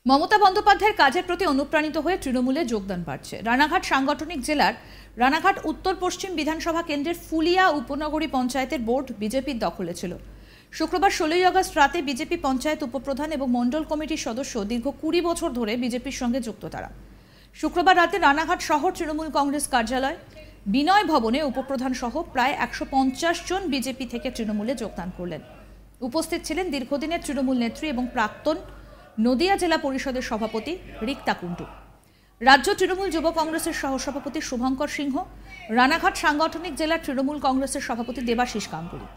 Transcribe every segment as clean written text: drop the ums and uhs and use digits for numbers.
মমতা বন্দ্যোপাধ্যায়ের কাজের প্রতি অনুপ্রাণিত হয়ে তৃণমূলে যোগদান বাড়ছে। রানাঘাট সাংগঠনিক জেলার রানাঘাট উত্তর পশ্চিম বিধানসভা কেন্দ্রের ফুলিয়া উপনগরী পঞ্চায়েতের বোর্ড বিজেপির দখলে ছিল। শুক্রবার 16ই আগস্ট রাতে বিজেপি পঞ্চায়েত উপপ্রধান এবং মণ্ডল কমিটির সদস্য দীর্ঘ 20 বছর ধরে বিজেপির সঙ্গে যুক্ত তারা শুক্রবার রাতে রানাঘাট শহর তৃণমূল কংগ্রেস কার্যালয় বিনয় ভবনে উপপ্রধান সহ প্রায় 150 জন বিজেপি থেকে তৃণমূলে যোগদান করলেন। উপস্থিত ছিলেন দীর্ঘদিনের তৃণমূল নেত্রী এবং প্রাক্তন নদিয়া জেলা পরিষদের সভাপতি রিক্তা কুন্ডু, রাজ্য তৃণমূল যুব কংগ্রেসের সহসভাপতি শুভঙ্কর সিংহ, রানাঘাট সাংগঠনিক জেলার তৃণমূল কংগ্রেসের সভাপতি দেবাশিস গাঙ্গুলি।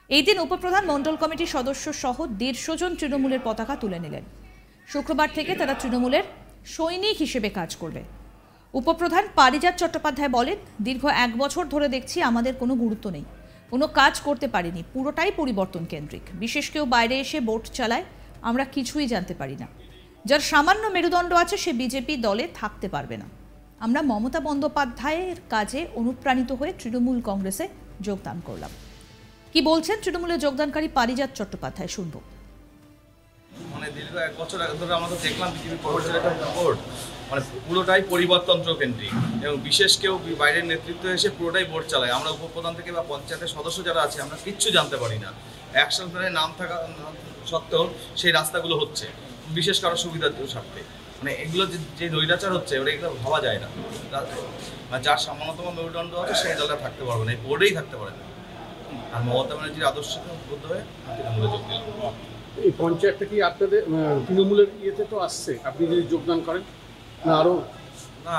এই দিন উপপ্রধান মণ্ডল কমিটির সদস্য সহ 150 জন তৃণমূলের পতাকা তুলে নিলেন। শুক্রবার থেকে তারা তৃণমূলের সৈনিক হিসেবে কাজ করবে। উপপ্রধান পারিজাত চট্টোপাধ্যায় বলেন, দীর্ঘ 1 বছর ধরে দেখছি আমাদের কোনো গুরুত্ব নেই, কোনো কাজ করতে পারিনি, পুরোটাই পরিবর্তন কেন্দ্রিক। বিশেষ কেউ বাইরে এসে ভোট চালায়, আমরা কিছুই জানতে পারি না। যার সামান্য মেরুদণ্ড আছে সে বিজেপি দলে থাকতে পারবে না। আমরা মমতা বন্দ্যোপাধ্যায়ের কাজে অনুপ্রাণিত হয়ে তৃণমূল কংগ্রেসে যোগদান করলাম। কি বলছেন তৃণমূলে যোগদানকারী পারিজাত চট্টোপাধ্যায়, শুনবো। মানে দীর্ঘ 1 বছর ধরে আমরা দেখলাম বিজেপি বোর্ড মানে পুরোটাই পরিবর্তনতন্ত্র কেন্দ্রিক এবং বিশেষ কেউ বাইরের নেতৃত্ব এসে পুরোটাই বোর্ড চালায়। আমরা উপপ্রধান থেকে বা পঞ্চায়েতের সদস্য যারা আছে আমরা কিচ্ছু জানতে পারি না। অ্যাকশন প্ল্যানে নাম থাকা সত্ত্বেও সেই রাস্তাগুলো হচ্ছে বিশেষ কারো সুবিধার স্বার্থে। মানে এগুলো যে নৈরাচার হচ্ছে ওটা এগুলো ভাবা যায় না। যার সামান্যতম মেরুদণ্ড আছে সেই দলে থাকতে পারবে না, এই বোর্ডেই থাকতে পারে না। আর মমতা ব্যানার্জির আদর্শকে উদ্বুদ্ধ হয়ে তৃণমূলে যোগ দিলাম। এই পঞ্চায়েতটা কি আপনাদের তৃণমূলের ইয়েতে তো আসছে, আপনি যদি যোগদান করেন না আরও? না,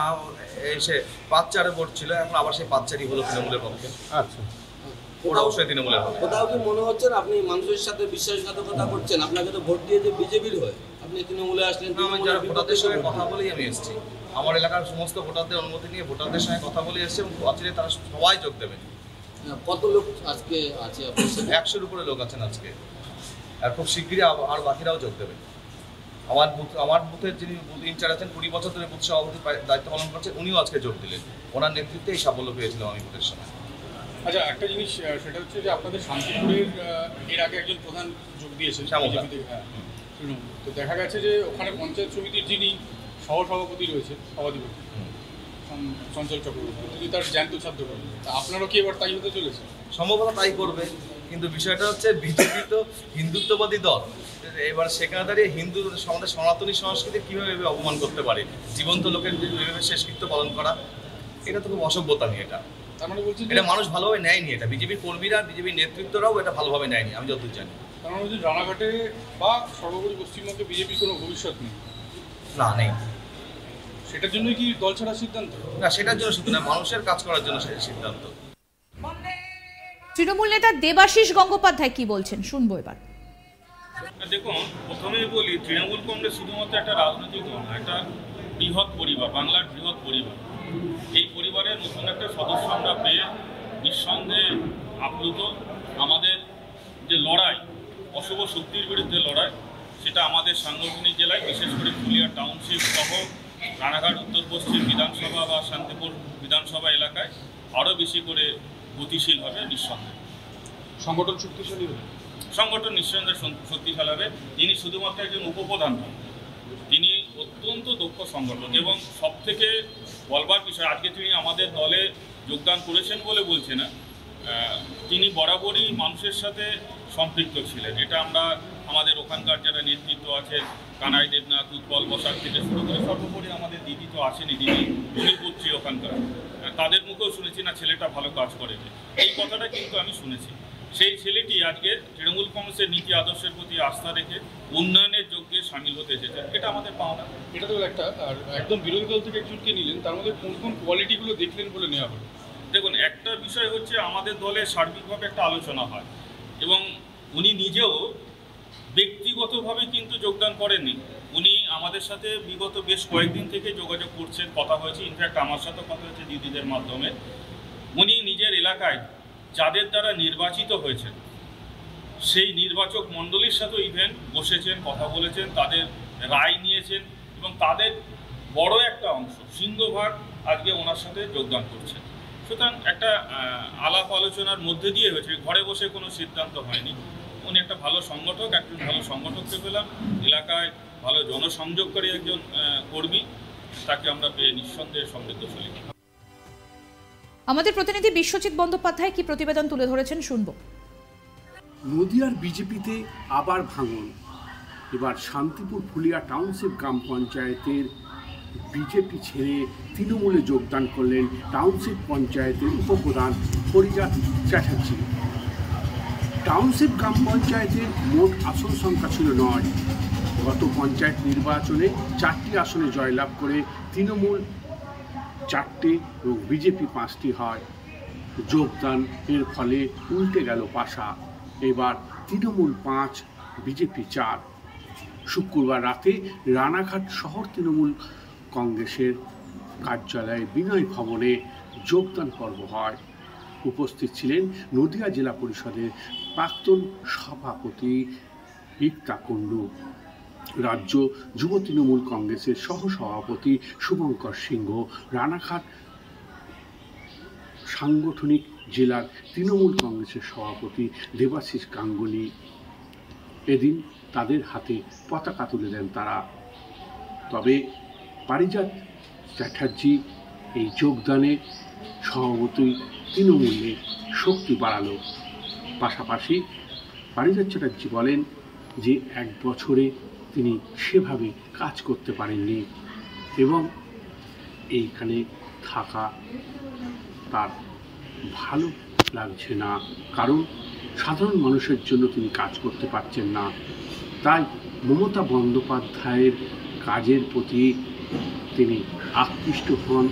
সে 5-4 ভোট ছিল, এখন আবার সেই 5-4ই হলো তৃণমূলের পক্ষে। আচ্ছা, ওটা অবশ্যই তৃণমূলের হবে। কোথাও কি মনে হচ্ছে আপনি মানুষের সাথে বিশ্বাসঘাতকতা করছেন? আপনাকে তো ভোট দিয়ে যে বিজেপির হয়, আপনি তৃণমূলে আসলেন। আমি যারা ভোটারদের সঙ্গে কথা বলেই আমি এসেছি, আমার এলাকার সমস্ত ভোটারদের অনুমতি নিয়ে ভোটারদের সঙ্গে কথা বলে এসেছি এবং অচিরে তারা সবাই যোগ দেবেন। কত লোক আজকে আছে? 100-এর উপরে লোক আছেন আজকে, আর খুব শীঘ্রই আর বাকিরাও যোগ দেবেন। আমার বুথের যিনি বুথ ইনচার্জ আছেন, 20 বছর ধরে বুথ সভাপতির দায়িত্ব পালন করছেন, উনিও আজকে যোগ দিলেন। ওনার নেতৃত্বে এই সাফল্য পেয়েছিলাম আমি ভোটের সময়। আচ্ছা, একটা জিনিস সেটা হচ্ছে যে আপনাদের শান্তিপুরের এর আগে একজন প্রধান যোগ দিয়েছেন তৃণমূল, তো দেখা গেছে যে ওখানে পঞ্চায়েত সমিতির যিনি সহসভাপতি রয়েছে, সভাধিপতি চঞ্চল চক্রবর্তী, তিনি তার জ্যান্ত ছাত্র করেন। তা আপনারও কি এবার তাই হতে চলেছে? সম্ভবত তাই করবে, কিন্তু বিষয়টা হচ্ছে বিজেপি তো হিন্দুত্ববাদী দল। এবার সেখানে দাঁড়িয়ে হিন্দু আমাদের সনাতনী সংস্কৃতি কীভাবে অপমান করতে পারে, জীবন্ত লোকের এভাবে শেষকৃত্য পালন করা, এটা তো খুব অসভ্যতা নিয়ে। এটা তার মানে বলছি এটা মানুষ ভালোভাবে নেয়নি, এটা বিজেপির কর্মীরা বিজেপির নেতৃত্বরাও এটা ভালোভাবে নেয়নি, আমি যতদূর জানি। তার মানে বলছি রানাঘাটে বা সর্বোপরি পশ্চিমবঙ্গে বিজেপির কোনো ভবিষ্যৎ নেই? না, নেই। সেটার জন্যই কি দল ছাড়ার সিদ্ধান্ত? না, সেটার জন্য শুধু না, মানুষের কাজ করার জন্য সেই সিদ্ধান্ত। তৃণমূল নেতা দেবাশিস গঙ্গোপাধ্যায় কি বলছেন, শুনবো এবার। দেখুন, প্রথমেই বলি, তৃণমূল কংগ্রেস শুধুমাত্র একটা রাজনৈতিক দল না, একটা বৃহৎ পরিবার, বাংলার বৃহৎ পরিবার। এই পরিবারের নতুন একটা সদস্য আমরা পেয়ে নিঃসন্দেহে আপ্লুত। আমাদের যে লড়াই, অশুভ শক্তির বিরুদ্ধে লড়াই, সেটা আমাদের সাংগঠনিক জেলায় বিশেষ করে ফুলিয়া টাউনশিপ সহ রানাঘাট উত্তর পশ্চিম বিধানসভা বা শান্তিপুর বিধানসভা এলাকায় আরও বেশি করে গতিশীল হবে নিঃসন্দেহে। সংগঠন শক্তিশালী হবে? সংগঠন নিঃসন্দেহে শক্তিশালী হবে। তিনি শুধুমাত্র একজন উপপ্রধান নন, তিনি অত্যন্ত দক্ষ সংগঠক এবং সবথেকে বলবার বিষয়, আজকে তিনি আমাদের দলে যোগদান করেছেন বলে বলছে না, তিনি বরাবরই মানুষের সাথে সম্পৃক্ত ছিলেন। এটা আমরা আমাদের ওখানকার যারা নেতৃত্ব আছে, কানাই দেবনাথ, উৎপল বসাক থেকে শুরু করে সর্বোপরি আমাদের দিদি তো আসেনি, দিদি পুত্রী ওখানকার, তাদের মুখেও শুনেছি না ছেলেটা ভালো কাজ করে। এই কথাটা কিন্তু আমি শুনেছি। সেই ছেলেটি আজকে তৃণমূল কংগ্রেসের নীতি আদর্শের প্রতি আস্থা রেখে উন্নয়নের যজ্ঞে সামিল হতে এসেছে, এটা আমাদের পাওনা। এটা তো একটা, আর একদম বিরোধী দল থেকে একজনকে নিলেন, তার মধ্যে কোন কোন কোয়ালিটিগুলো দেখলেন বলে নেওয়া হলো? দেখুন, একটা বিষয় হচ্ছে আমাদের দলে সার্বিকভাবে একটা আলোচনা হয় এবং উনি নিজেও ব্যক্তিগতভাবে কিন্তু যোগদান করেননি। উনি আমাদের সাথে বিগত বেশ কয়েকদিন থেকে যোগাযোগ করছেন, কথা হয়েছে, ইনফ্যাক্ট আমার সাথেও কথা হয়েছে দিদিদের মাধ্যমে। উনি নিজের এলাকায় যাদের দ্বারা নির্বাচিত হয়েছেন সেই নির্বাচক মণ্ডলীর সাথেও ইভেন বসেছেন, কথা বলেছেন, তাদের রায় নিয়েছেন এবং তাদের বড় একটা অংশ, সিংহভাগ আজকে ওনার সাথে যোগদান করছেন। সুতরাং একটা আলাপ আলোচনার মধ্যে দিয়ে হয়েছে, ঘরে বসে কোনো সিদ্ধান্ত হয়নি। উনি একটা ভালো সংগঠক, একজন ভালো সংগঠককে পেলাম, এলাকায় ভালো জনসংযোগকারী একজন কর্মী, তাকে আমরা পেয়ে নিঃসন্দেহে সমৃদ্ধশালী। আমাদের প্রতিনিধি বিশ্বজিৎ বন্দ্যোপাধ্যায় কি প্রতিবেদন তুলে ধরেছেন শুনবো। নদিয়ার বিজেপিতে আবার ভাঙন। এবার শান্তিপুর ফুলিয়া টাউনশিপ গ্রাম পঞ্চায়েতের বিজেপি ছেড়ে তৃণমূলে যোগদান করলেন টাউনশিপ পঞ্চায়েতের উপপ্রধান পরিজাত চ্যাটার্জি। টাউনশিপ গ্রাম পঞ্চায়েতের মোট আসন সংখ্যা ছিল 9। গত পঞ্চায়েত নির্বাচনে 4টি আসনে জয়লাভ করে তৃণমূল 4টে এবং বিজেপি 5টি হয়। যোগদান এর ফলে উল্টে গেল পাশা। এবার তৃণমূল 5, বিজেপি 4। শুক্রবার রাতে রানাঘাট শহর তৃণমূল কংগ্রেসের কার্যালয়ে বিনয় ভবনে যোগদান পর্ব হয়। উপস্থিত ছিলেন নদিয়া জেলা পরিষদের প্রাক্তন সভাপতি রিক্তা কুণ্ডু, রাজ্য যুব তৃণমূল কংগ্রেসের সহসভাপতি শুভঙ্কর সিংহ, রানাঘাট সাংগঠনিক জেলার তৃণমূল কংগ্রেসের সভাপতি দেবাশিস গাঙ্গুলি। এদিন তাদের হাতে পতাকা তুলে দেন তারা। তবে পারিজাত চ্যাটার্জি এই যোগদানে সভাপতি তৃণমূলে শক্তি বাড়ালো। পাশাপাশি পারিজাত চ্যাটার্জি বলেন যে 1 বছরে তিনি সেভাবে কাজ করতে পারেননি এবং এইখানে থাকা তার ভালো লাগছে না, কারণ সাধারণ মানুষের জন্য তিনি কাজ করতে পারছেন না। তাই মমতা বন্দ্যোপাধ্যায়ের কাজের প্রতি তিনি আকৃষ্ট হন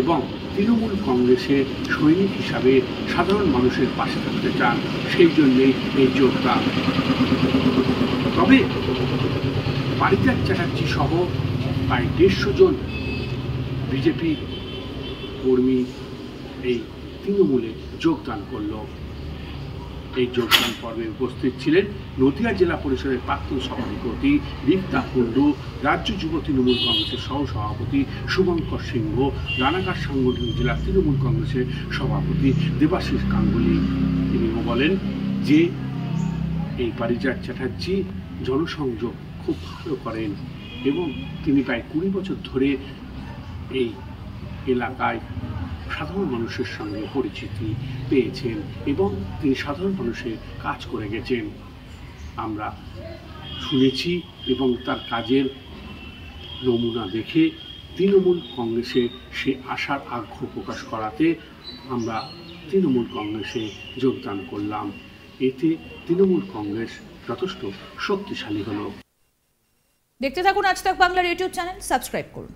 এবং তৃণমূল কংগ্রেসের সৈনিক হিসাবে সাধারণ মানুষের পাশে থাকতে চান, সেই জন্যেই এই যোগদান। তবে পারিজাত চ্যাটার্জি সহ প্রায় 150 জন বিজেপি কর্মী এই তৃণমূলে যোগদান করল। এই যোগদান পর্বে উপস্থিত ছিলেন নদিয়া জেলা পরিষদের প্রাক্তন সভাপতি রিক্তা কুণ্ডু, রাজ্য যুব তৃণমূল কংগ্রেসের সহসভাপতি শুভঙ্কর সিংহ, রানাঘাট সাংগঠনিক জেলা তৃণমূল কংগ্রেসের সভাপতি দেবাশিস গাঙ্গুলি। তিনিও বলেন যে এই পারিজাত চ্যাটার্জি জনসংযোগ খুব ভালো করেন এবং তিনি প্রায় 20 বছর ধরে এই এলাকায় সাধারণ মানুষের সঙ্গে পরিচিতি পেয়েছেন এবং তিনি সাধারণ মানুষের কাজ করে গেছেন। আমরা শুনেছি এবং তার কাজের নমুনা দেখে তৃণমূল কংগ্রেসে সে আসার আগ্রহ প্রকাশ করাতে আমরা তৃণমূল কংগ্রেসে যোগদান করলাম। এতে তৃণমূল কংগ্রেস যথেষ্ট শক্তিশালী হলো। দেখতে থাকুন আজ তাক বাংলার ইউটিউব চ্যানেল, সাবস্ক্রাইব করুন।